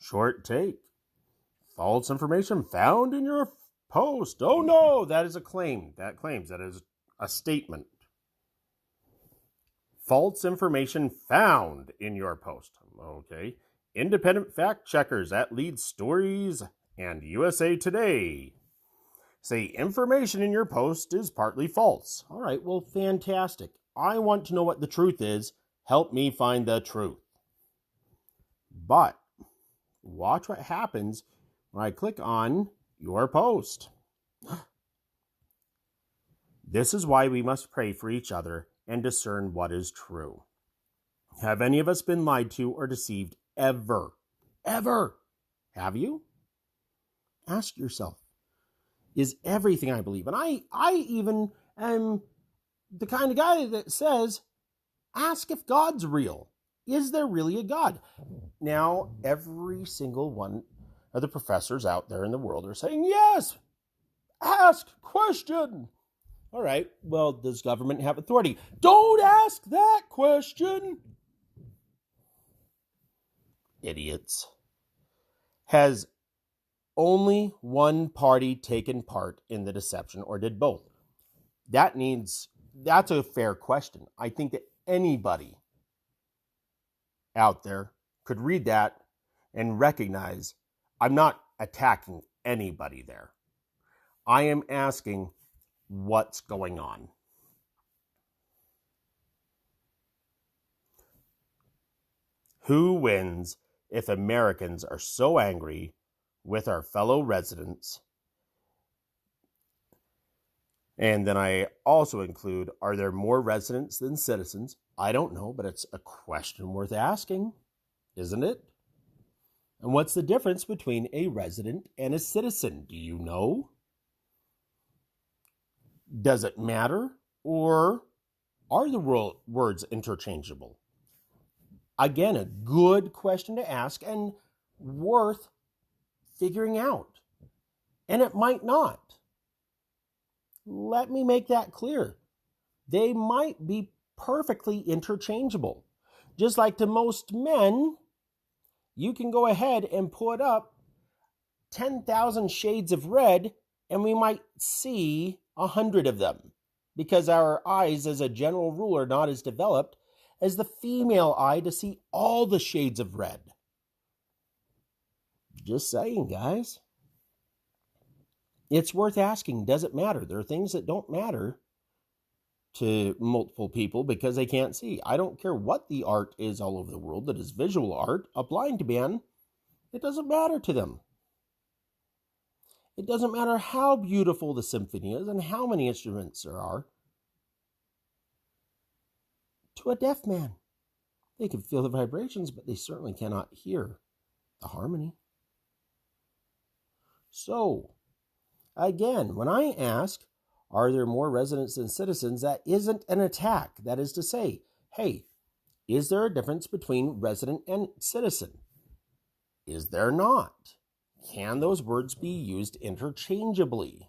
Short take. False information found in your post. Oh no, that is a claim. That claims that is a statement. False information found in your post. Okay. Independent fact checkers at Lead Stories and USA Today say information in your post is partly false. All right, well, fantastic. I want to know what the truth is. Help me find the truth. But watch what happens when I click on your post. This is why we must pray for each other and discern what is true. Have any of us been lied to or deceived ever? Ever? Have you? Ask yourself. Is everything I believe? And I even am the kind of guy that says, ask if God's real. Is there really a God? Now, every single one of the professors out there in the world are saying, yes, ask, question. All right, well, does government have authority? Don't ask that question. Idiots. Has only one party taken part in the deception, or did both? That's a fair question. I think that anybody out there could read that and recognize I'm not attacking anybody there. I am asking what's going on. Who wins if Americans are so angry with our fellow residents? And then I also include, are there more residents than citizens? I don't know, but it's a question worth asking, isn't it? And what's the difference between a resident and a citizen? Do you know? Does it matter? Or are the words interchangeable? Again, a good question to ask and worth figuring out. And it might not. Let me make that clear. They might be perfectly interchangeable. Just like to most men, you can go ahead and put up 10,000 shades of red and we might see 100 of them because our eyes as a general rule are not as developed as the female eye to see all the shades of red. Just saying, guys. It's worth asking, does it matter? There are things that don't matter to multiple people because they can't see. I don't care what the art is all over the world that is visual art. A blind man, it doesn't matter to them. It doesn't matter how beautiful the symphony is and how many instruments there are. To a deaf man, they can feel the vibrations, but they certainly cannot hear the harmony. So, again, when I ask, are there more residents than citizens, that isn't an attack. That is to say, hey, is there a difference between resident and citizen? Is there not? Can those words be used interchangeably?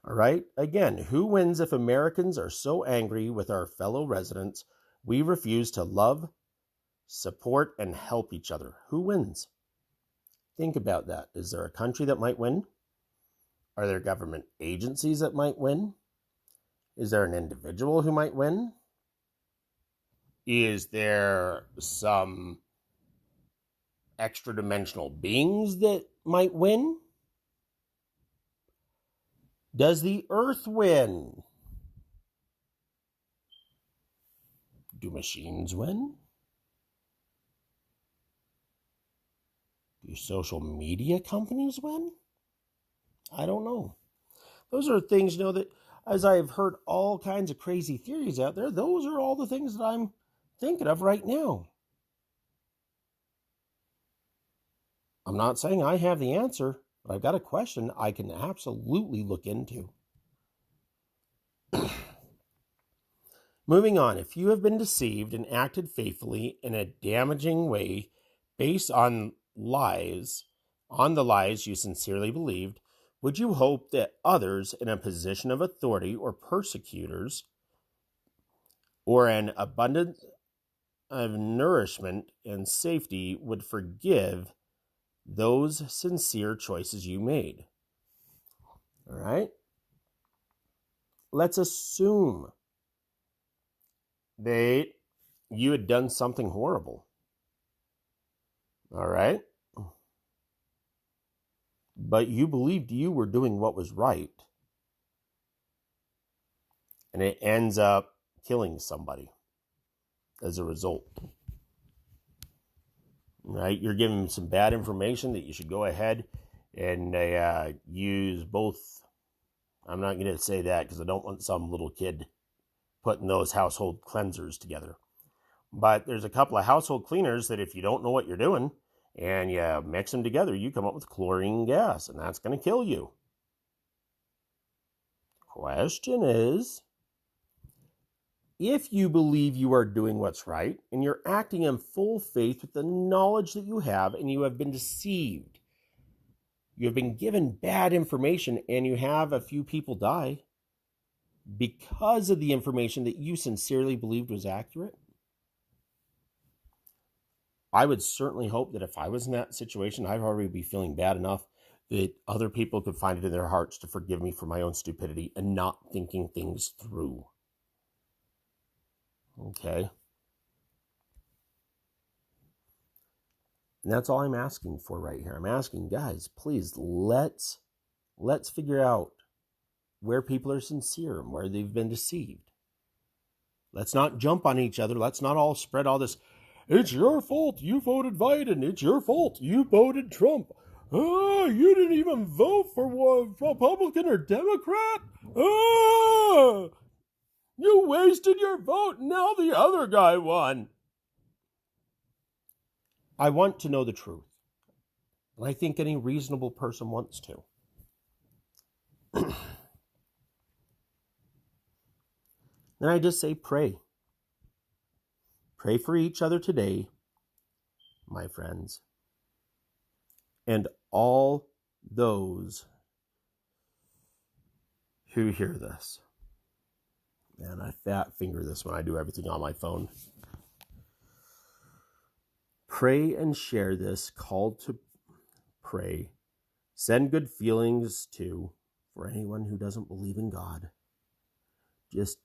All right, again, who wins if Americans are so angry with our fellow residents we refuse to love, support, and help each other? Who wins? Think about that. Is there a country that might win? Are there government agencies that might win? Is there an individual who might win? Is there some extra-dimensional beings that might win? Does the earth win? Do machines win? Do social media companies win? I don't know. Those are things, that as I've heard all kinds of crazy theories out there, those are all the things that I'm thinking of right now. I'm not saying I have the answer, but I've got a question I can absolutely look into. Moving on, if you have been deceived and acted faithfully in a damaging way based on the lies you sincerely believed, would you hope that others in a position of authority or persecutors or an abundant of nourishment and safety would forgive those sincere choices you made. All right? Let's assume that you had done something horrible. All right? But you believed you were doing what was right. And it ends up killing somebody as a result. Right? You're giving some bad information that you should go ahead and use both. I'm not going to say that because I don't want some little kid putting those household cleansers together. But there's a couple of household cleaners that if you don't know what you're doing and you mix them together, you come up with chlorine gas, and that's going to kill you. Question is, if you believe you are doing what's right and you're acting in full faith with the knowledge that you have and you have been deceived, you have been given bad information and you have a few people die because of the information that you sincerely believed was accurate, I would certainly hope that if I was in that situation, I'd already be feeling bad enough that other people could find it in their hearts to forgive me for my own stupidity and not thinking things through. Okay? And that's all I'm asking for right here. I'm asking, guys, please, let's figure out where people are sincere and where they've been deceived. Let's not jump on each other. Let's not all spread all this, it's your fault you voted Biden. It's your fault you voted Trump. You didn't even vote for one Republican or Democrat. You wasted your vote. Now the other guy won. I want to know the truth. And I think any reasonable person wants to. Then I just say pray. Pray for each other today, my friends. And all those who hear this. Man, I fat finger this when I do everything on my phone. Pray and share this call to pray. Send good feelings to, for anyone who doesn't believe in God. Just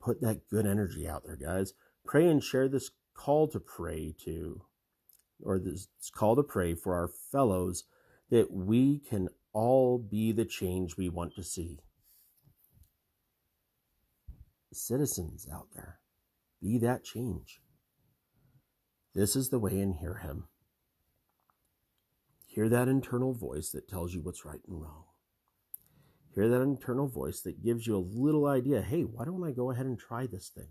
put that good energy out there, guys. Pray and share this call to pray to, or this call to pray for our fellows, that we can all be the change we want to see. Citizens out there, be that change. This is the way, and hear him. Hear that internal voice that tells you what's right and wrong. Hear that internal voice that gives you a little idea, hey, why don't I go ahead and try this thing?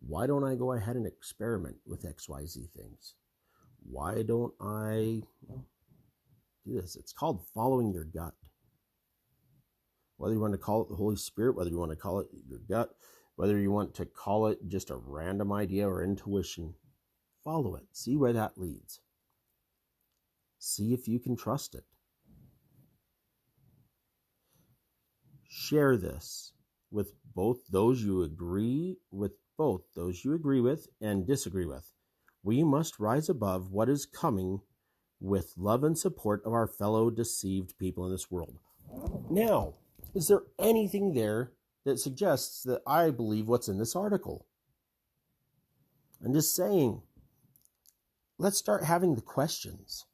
Why don't I go ahead and experiment with XYZ things? Why don't I do this? It's called following your gut. Whether you want to call it the Holy Spirit, whether you want to call it your gut, whether you want to call it just a random idea or intuition, follow it. See where that leads. See if you can trust it. Share this with both those you agree with, and disagree with. We must rise above what is coming with love and support of our fellow deceived people in this world. Now, is there anything there that suggests that I believe what's in this article? I'm just saying, let's start having the questions.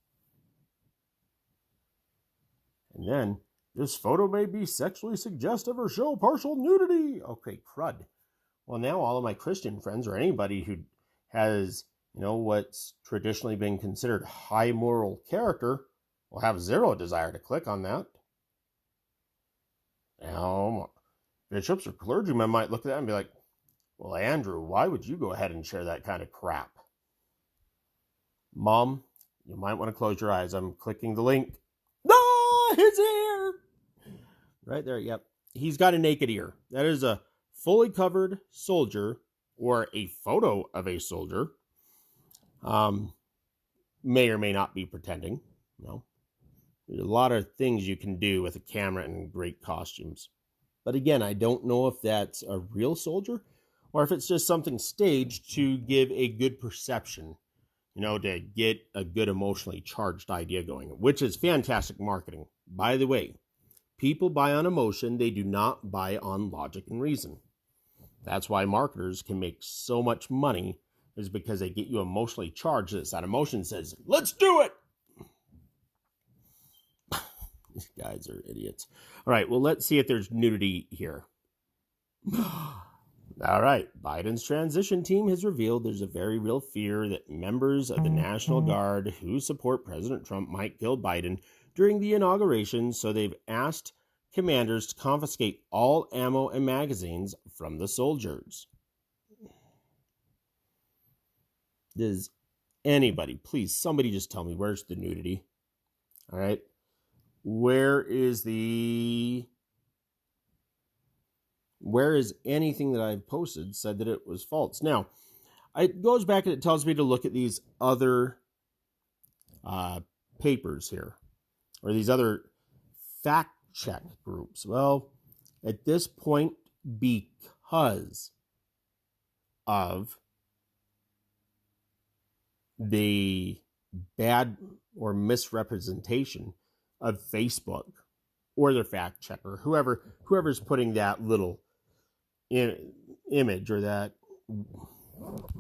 And then, this photo may be sexually suggestive or show partial nudity. Okay, crud. Well, now all of my Christian friends, or anybody who has, what's traditionally been considered high moral character, will have zero desire to click on that. Now, bishops or clergymen might look at that and be like, well, Andrew, why would you go ahead and share that kind of crap? Mom, you might want to close your eyes. I'm clicking the link. No, his ear! Right there, yep. He's got a naked ear. That is a fully covered soldier, or a photo of a soldier. May or may not be pretending. No. There's a lot of things you can do with a camera and great costumes. But again, I don't know if that's a real soldier or if it's just something staged to give a good perception, to get a good emotionally charged idea going, which is fantastic marketing. By the way, people buy on emotion, they do not buy on logic and reason. That's why marketers can make so much money, is because they get you emotionally charged. That emotion says, let's do it. These guys are idiots. All right, well, let's see if there's nudity here. All right, Biden's transition team has revealed there's a very real fear that members of the National Guard who support President Trump might kill Biden during the inauguration, so they've asked commanders to confiscate all ammo and magazines from the soldiers. Does anybody, please, somebody just tell me, where's the nudity? All right. Where is anything that I've posted said that it was false? Now, it goes back and it tells me to look at these other papers here, or these other fact check groups. Well, at this point, because of the bad or misrepresentation of Facebook or their fact checker, whoever's putting that little image or that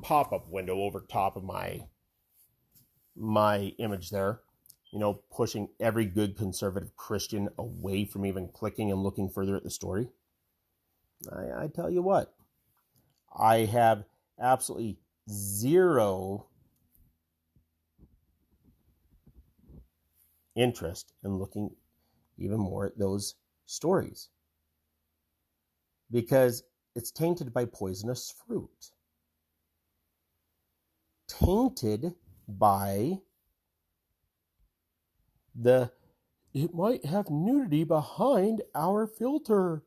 pop-up window over top of my image there, pushing every good conservative Christian away from even clicking and looking further at the story. I tell you what, I have absolutely zero interest in looking even more at those stories, because it's tainted by poisonous fruit, tainted by it might have nudity behind our filter.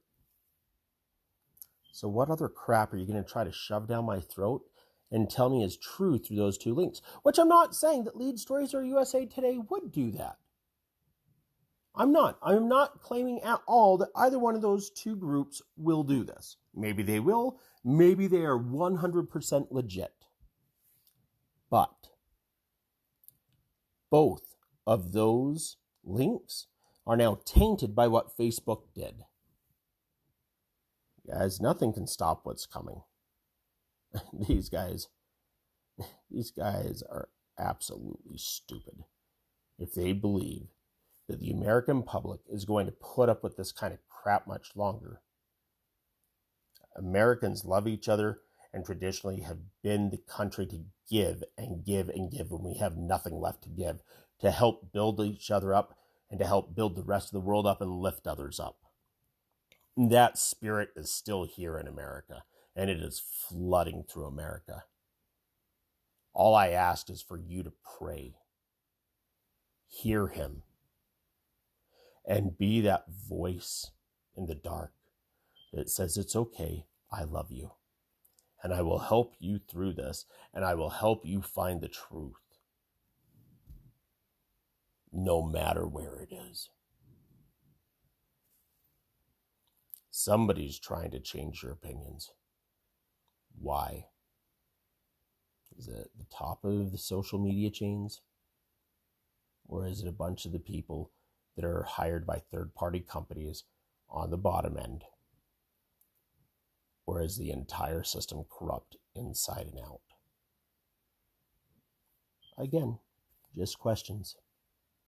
So what other crap are you going to try to shove down my throat and tell me is true through those two links? Which I'm not saying that Lead Stories or USA Today would do that. I'm not claiming at all that either one of those two groups will do this. Maybe they will. Maybe they are 100% legit. But both of those links are now tainted by what Facebook did. Guys, nothing can stop what's coming. These guys are absolutely stupid if they believe that the American public is going to put up with this kind of crap much longer. Americans love each other and traditionally have been the country to give and give and give when we have nothing left to give, to help build each other up and to help build the rest of the world up and lift others up. That spirit is still here in America, and it is flooding through America. All I ask is for you to pray, hear him, and be that voice in the dark that says, it's okay, I love you. And I will help you through this, and I will help you find the truth, no matter where it is. Somebody's trying to change your opinions. Why? Is it the top of the social media chains? Or is it a bunch of the people that are hired by third-party companies on the bottom end? Or is the entire system corrupt inside and out? Again, just questions.